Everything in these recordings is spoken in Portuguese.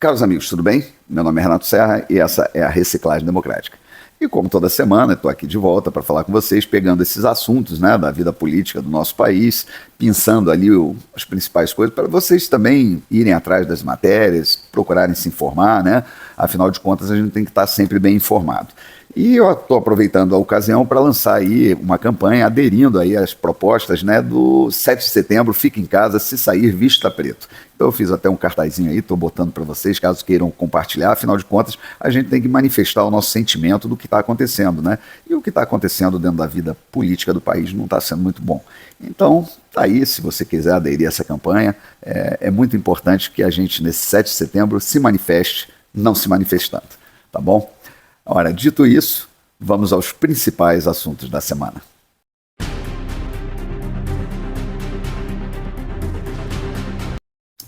Caros amigos, tudo bem? Meu nome é Renato Serra e essa é a Reciclagem Democrática. E como toda semana, estou aqui de volta para falar com vocês, pegando esses assuntos, né, da vida política do nosso país, pensando ali as principais coisas, para vocês também irem atrás das matérias, procurarem se informar, né? Afinal de contas, a gente tem que estar sempre bem informado. E eu estou aproveitando a ocasião para lançar aí uma campanha aderindo aí às propostas, né, do 7 de setembro, Fica em Casa, se sair, vista preto. Então eu fiz até um cartazinho aí, estou botando para vocês, caso queiram compartilhar. Afinal de contas, a gente tem que manifestar o nosso sentimento do que está acontecendo, né? E o que está acontecendo dentro da vida política do país não está sendo muito bom. Então, tá aí, se você quiser aderir a essa campanha, é muito importante que a gente, nesse 7 de setembro, se manifeste, não se manifestando, tá bom? Ora, dito isso, vamos aos principais assuntos da semana.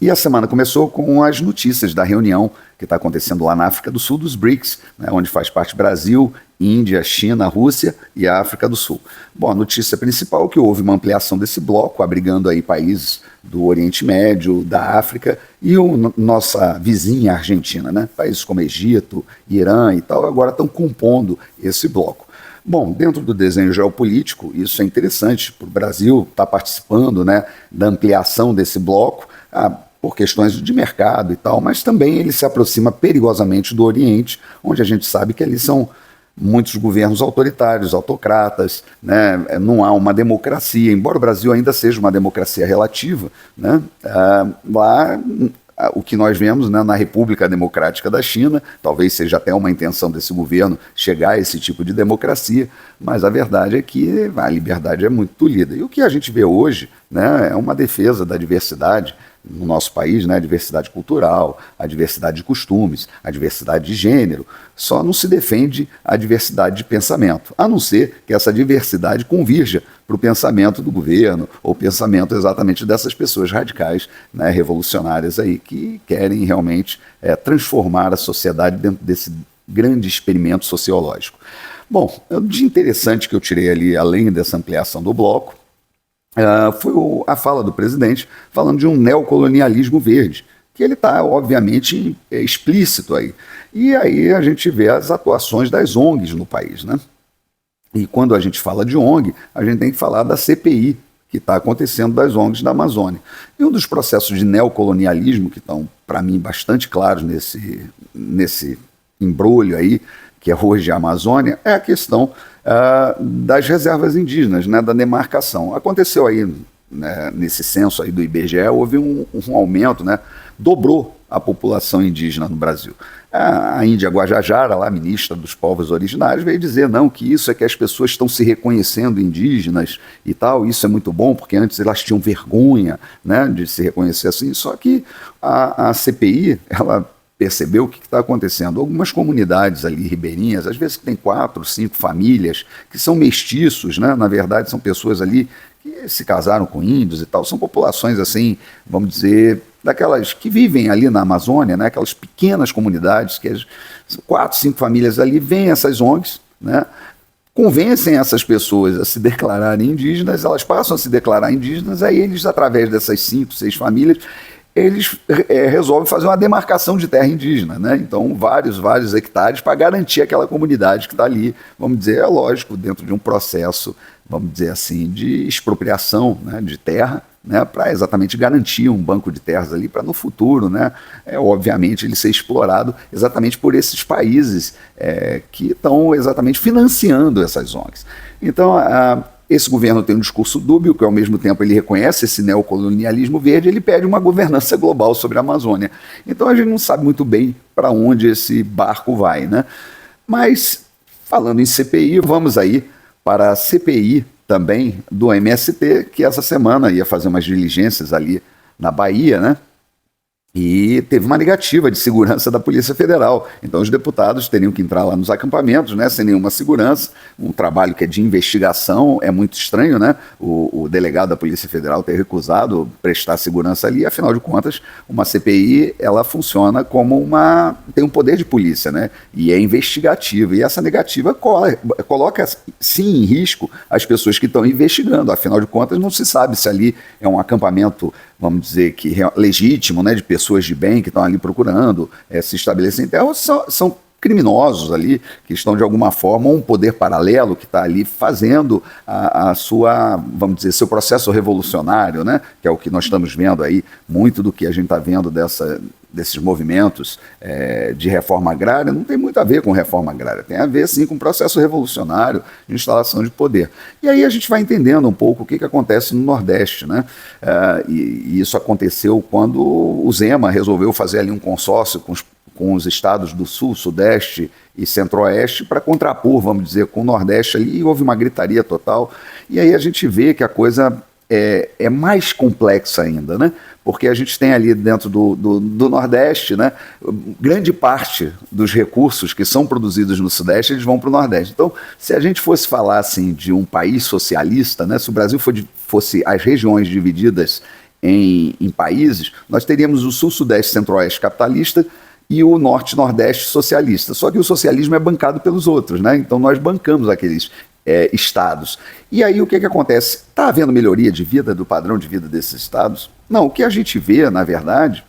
E a semana começou com as notícias da reunião que está acontecendo lá na África do Sul dos BRICS, né, onde faz parte Brasil, Índia, China, Rússia e a África do Sul. Bom, a notícia principal é que houve uma ampliação desse bloco, abrigando aí países do Oriente Médio, da África e nossa vizinha Argentina, né? Países como Egito, Irã e tal, agora estão compondo esse bloco. Bom, dentro do desenho geopolítico, isso é interessante para o Brasil estar participando, né, da ampliação desse bloco, por questões de mercado e tal, mas também ele se aproxima perigosamente do Oriente, onde a gente sabe que ali são muitos governos autoritários, autocratas, né? Não há uma democracia, embora o Brasil ainda seja uma democracia relativa, né? Lá o que nós vemos, né, na República Democrática da China, talvez seja até uma intenção desse governo chegar a esse tipo de democracia, mas a verdade é que a liberdade é muito tolhida. E o que a gente vê hoje, né, é uma defesa da diversidade no nosso país, né, a diversidade cultural, a diversidade de costumes, a diversidade de gênero. Só não se defende a diversidade de pensamento, a não ser que essa diversidade convirja para o pensamento do governo, ou pensamento exatamente dessas pessoas radicais, né, revolucionárias aí, que querem realmente transformar a sociedade dentro desse grande experimento sociológico. Bom, de interessante que eu tirei ali, além dessa ampliação do bloco, foi a fala do presidente falando de um neocolonialismo verde, que ele está, obviamente, explícito aí. E aí a gente vê as atuações das ONGs no país, né? E quando a gente fala de ONG, a gente tem que falar da CPI, que está acontecendo das ONGs da Amazônia. E um dos processos de neocolonialismo, que estão, para mim, bastante claros nesse embrulho aí, que é hoje a Amazônia, é a questão das reservas indígenas, né, da demarcação. Aconteceu aí, né, nesse censo aí do IBGE, houve um aumento, né, dobrou a população indígena no Brasil. A Índia Guajajara, lá, ministra dos povos originários, veio dizer não, que isso é que as pessoas estão se reconhecendo indígenas e tal, isso é muito bom, porque antes elas tinham vergonha, né, de se reconhecer assim, só que a CPI, ela percebeu o que está acontecendo. Algumas comunidades ali ribeirinhas, às vezes tem 4, 5 famílias, que são mestiços, né? Na verdade são pessoas ali que se casaram com índios e tal, são populações assim, vamos dizer, daquelas que vivem ali na Amazônia, né? Aquelas pequenas comunidades, que 4, 5 famílias ali, vêm essas ONGs, né? Convencem essas pessoas a se declararem indígenas, elas passam a se declarar indígenas, aí eles, através dessas 5, 6 famílias, eles resolvem fazer uma demarcação de terra indígena, né? Então, vários hectares para garantir aquela comunidade que está ali, vamos dizer, é lógico, dentro de um processo, vamos dizer assim, de expropriação, né, de terra, né, para exatamente garantir um banco de terras ali para no futuro, né, obviamente, ele ser explorado exatamente por esses países que estão exatamente financiando essas ONGs. Então, esse governo tem um discurso dúbio, que ao mesmo tempo ele reconhece esse neocolonialismo verde, ele pede uma governança global sobre a Amazônia. Então a gente não sabe muito bem para onde esse barco vai, né? Mas, falando em CPI, vamos aí para a CPI também do MST, que essa semana ia fazer umas diligências ali na Bahia, né? E teve uma negativa de segurança da Polícia Federal. Então os deputados teriam que entrar lá nos acampamentos, né, sem nenhuma segurança, um trabalho que é de investigação, é muito estranho, né, o delegado da Polícia Federal ter recusado prestar segurança ali, afinal de contas, uma CPI, ela funciona como tem um poder de polícia, né, e é investigativa, e essa negativa coloca, sim, em risco as pessoas que estão investigando, afinal de contas, não se sabe se ali é um acampamento, vamos dizer que legítimo, né, de pessoas de bem que estão ali procurando se estabelecer em terra, ou são criminosos ali, que estão de alguma forma, um poder paralelo que está ali fazendo a sua, vamos dizer, seu processo revolucionário, né? Que é o que nós estamos vendo aí, muito do que a gente está vendo desses movimentos de reforma agrária, não tem muito a ver com reforma agrária, tem a ver sim com processo revolucionário de instalação de poder. E aí a gente vai entendendo um pouco o que acontece no Nordeste, né? E isso aconteceu quando o Zema resolveu fazer ali um consórcio com os estados do Sul, Sudeste e Centro-Oeste para contrapor, vamos dizer, com o Nordeste ali, e houve uma gritaria total. E aí a gente vê que a coisa é mais complexa ainda, né? Porque a gente tem ali dentro do Nordeste, né, grande parte dos recursos que são produzidos no Sudeste, eles vão para o Nordeste. Então, se a gente fosse falar assim, de um país socialista, né, se o Brasil fosse as regiões divididas em países, nós teríamos o Sul, Sudeste, Centro-Oeste capitalista, e o Norte-Nordeste socialista. Só que o socialismo é bancado pelos outros, né? Então nós bancamos aqueles estados. E aí o que acontece? Está havendo melhoria de vida, do padrão de vida desses estados? Não, o que a gente vê, na verdade,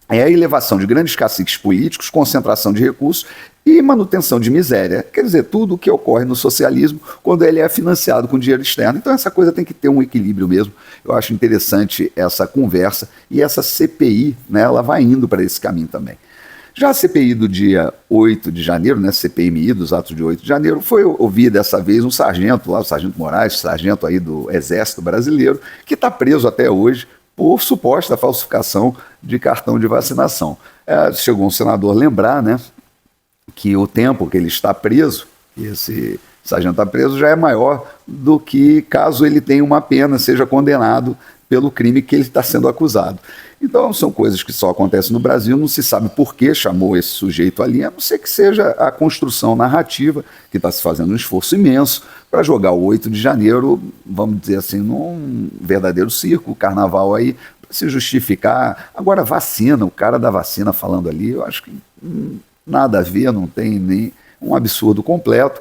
é a elevação de grandes caciques políticos, concentração de recursos e manutenção de miséria. Quer dizer, tudo o que ocorre no socialismo quando ele é financiado com dinheiro externo. Então essa coisa tem que ter um equilíbrio mesmo. Eu acho interessante essa conversa e essa CPI, né, ela vai indo para esse caminho também. Já a CPI do dia 8 de janeiro, né, CPMI dos atos de 8 de janeiro, foi ouvir dessa vez um sargento lá, o sargento Moraes, sargento aí do Exército Brasileiro, que está preso até hoje por suposta falsificação de cartão de vacinação. Chegou um senador lembrar, né, que o tempo que ele está preso, que esse sargento está preso, já é maior do que caso ele tenha uma pena, seja condenado pelo crime que ele está sendo acusado. Então são coisas que só acontecem no Brasil, não se sabe por que chamou esse sujeito ali, a não ser que seja a construção narrativa, que está se fazendo um esforço imenso para jogar o 8 de janeiro, vamos dizer assim, num verdadeiro circo, carnaval aí, para se justificar. Agora vacina, o cara da vacina falando ali, eu acho que nada a ver, não tem nem um absurdo completo.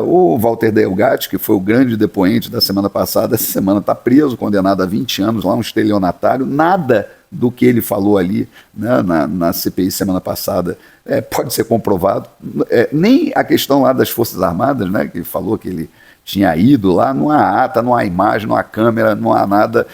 O Walter Delgatti, que foi o grande depoente da semana passada, essa semana está preso, condenado a 20 anos, lá um estelionatário. Nada do que ele falou ali, né, na CPI semana passada pode ser comprovado. Nem a questão lá das Forças Armadas, né, que falou que ele tinha ido lá, não há ata, não há imagem, não há câmera, não há nada.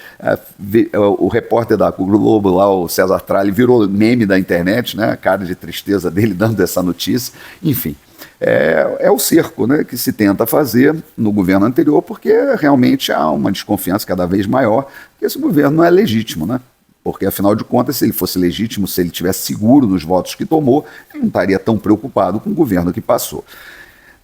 O repórter da Globo lá, o César Tralli, virou meme da internet, né, a cara de tristeza dele dando essa notícia, enfim. É o cerco, né, que se tenta fazer no governo anterior, porque realmente há uma desconfiança cada vez maior que esse governo não é legítimo, né? Porque, afinal de contas, se ele fosse legítimo, se ele estivesse seguro nos votos que tomou, ele não estaria tão preocupado com o governo que passou.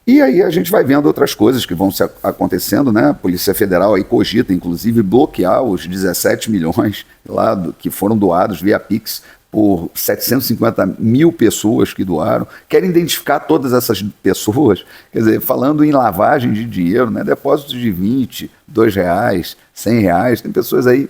E aí a gente vai vendo outras coisas que vão acontecendo, né? A Polícia Federal aí cogita, inclusive, bloquear os 17 milhões lá que foram doados via Pix por 750 mil pessoas que doaram, querem identificar todas essas pessoas, quer dizer, falando em lavagem de dinheiro, né? Depósitos de 20, R$2, R$100, tem pessoas aí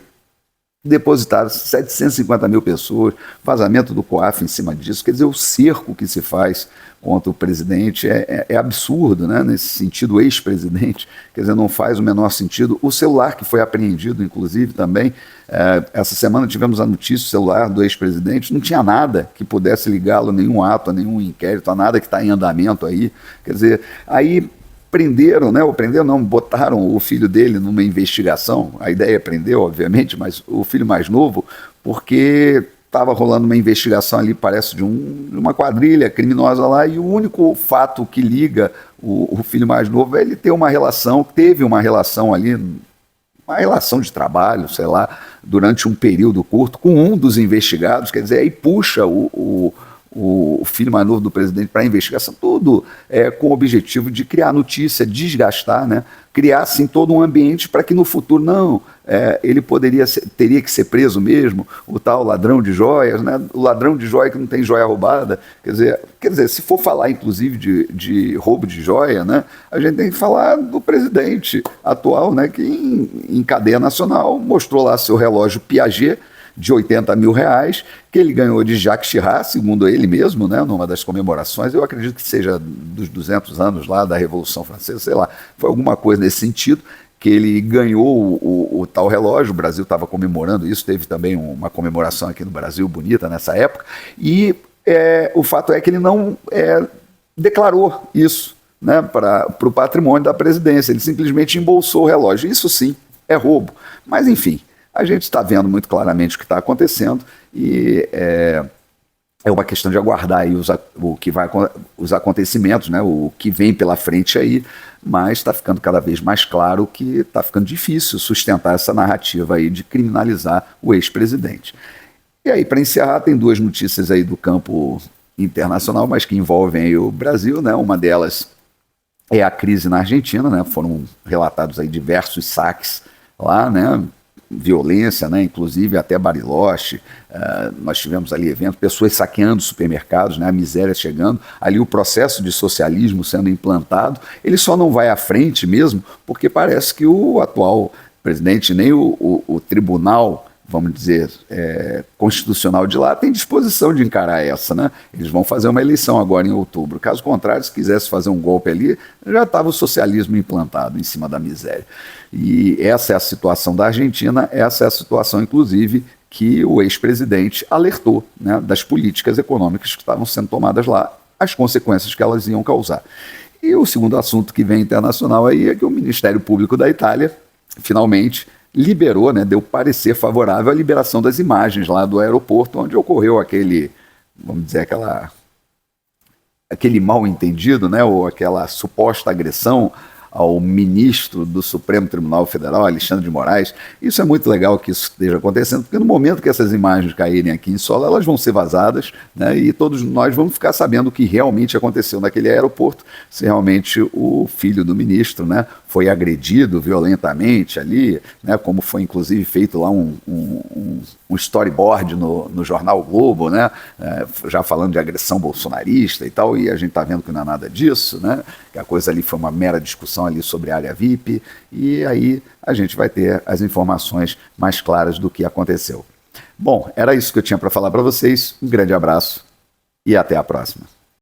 depositaram 750 mil pessoas, vazamento do COAF em cima disso, quer dizer, o cerco que se faz contra o presidente é absurdo, né? Nesse sentido, ex-presidente, quer dizer, não faz o menor sentido. O celular que foi apreendido, inclusive, também, essa semana tivemos a notícia, o celular do ex-presidente, não tinha nada que pudesse ligá-lo a nenhum ato, a nenhum inquérito, a nada que está em andamento aí, quer dizer, aí prenderam, né? Ou prenderam não, botaram o filho dele numa investigação, a ideia é prender, obviamente, mas o filho mais novo, porque estava rolando uma investigação ali, parece de uma quadrilha criminosa lá, e o único fato que liga o filho mais novo é ele ter uma relação, teve uma relação ali, uma relação de trabalho, sei lá, durante um período curto, com um dos investigados, quer dizer, aí puxa o filho mais novo do presidente para a investigação, tudo com o objetivo de criar notícia, desgastar, né? Criar assim todo um ambiente para que no futuro, não, ele teria que ser preso mesmo, o tal ladrão de joias, né? O ladrão de joia que não tem joia roubada, quer dizer, se for falar inclusive de roubo de joia, né, a gente tem que falar do presidente atual, né, que em cadeia nacional mostrou lá seu relógio Piaget, de 80 mil reais, que ele ganhou de Jacques Chirac, segundo ele mesmo, né, numa das comemorações, eu acredito que seja dos 200 anos lá da Revolução Francesa, sei lá, foi alguma coisa nesse sentido, que ele ganhou o tal relógio. O Brasil estava comemorando isso, teve também uma comemoração aqui no Brasil bonita nessa época, e o fato é que ele não declarou isso, né, para o patrimônio da presidência. Ele simplesmente embolsou o relógio. Isso sim é roubo. Mas, enfim, a gente está vendo muito claramente o que está acontecendo, e é uma questão de aguardar aí os acontecimentos, né, o que vem pela frente aí, mas está ficando cada vez mais claro que está ficando difícil sustentar essa narrativa aí de criminalizar o ex-presidente. E aí, para encerrar, tem duas notícias aí do campo internacional, mas que envolvem aí o Brasil, né? Uma delas é a crise na Argentina, né? Foram relatados aí diversos saques lá, né? Violência, né? Inclusive até Bariloche. Nós tivemos ali eventos, pessoas saqueando supermercados, né? A miséria chegando, ali o processo de socialismo sendo implantado. Ele só não vai à frente mesmo porque parece que o atual presidente, nem o tribunal, vamos dizer, constitucional de lá, tem disposição de encarar essa, né? Eles vão fazer uma eleição agora em outubro. Caso contrário, se quisesse fazer um golpe ali, já estava o socialismo implantado em cima da miséria. E essa é a situação da Argentina, essa é a situação, inclusive, que o ex-presidente alertou, né, das políticas econômicas que estavam sendo tomadas lá, as consequências que elas iam causar. E o segundo assunto que vem internacional aí é que o Ministério Público da Itália, finalmente, liberou, né, deu parecer favorável à liberação das imagens lá do aeroporto onde ocorreu aquele, vamos dizer, aquele mal-entendido, né, ou aquela suposta agressão ao ministro do Supremo Tribunal Federal, Alexandre de Moraes. Isso é muito legal que isso esteja acontecendo, porque no momento que essas imagens caírem aqui em solo, elas vão ser vazadas, né, e todos nós vamos ficar sabendo o que realmente aconteceu naquele aeroporto, se realmente o filho do ministro, né, foi agredido violentamente ali, né, como foi inclusive feito lá um storyboard no jornal o Globo, né, já falando de agressão bolsonarista e tal, e a gente está vendo que não é nada disso, né, que a coisa ali foi uma mera discussão ali sobre a área VIP, e aí a gente vai ter as informações mais claras do que aconteceu. Bom, era isso que eu tinha para falar para vocês. Um grande abraço e até a próxima.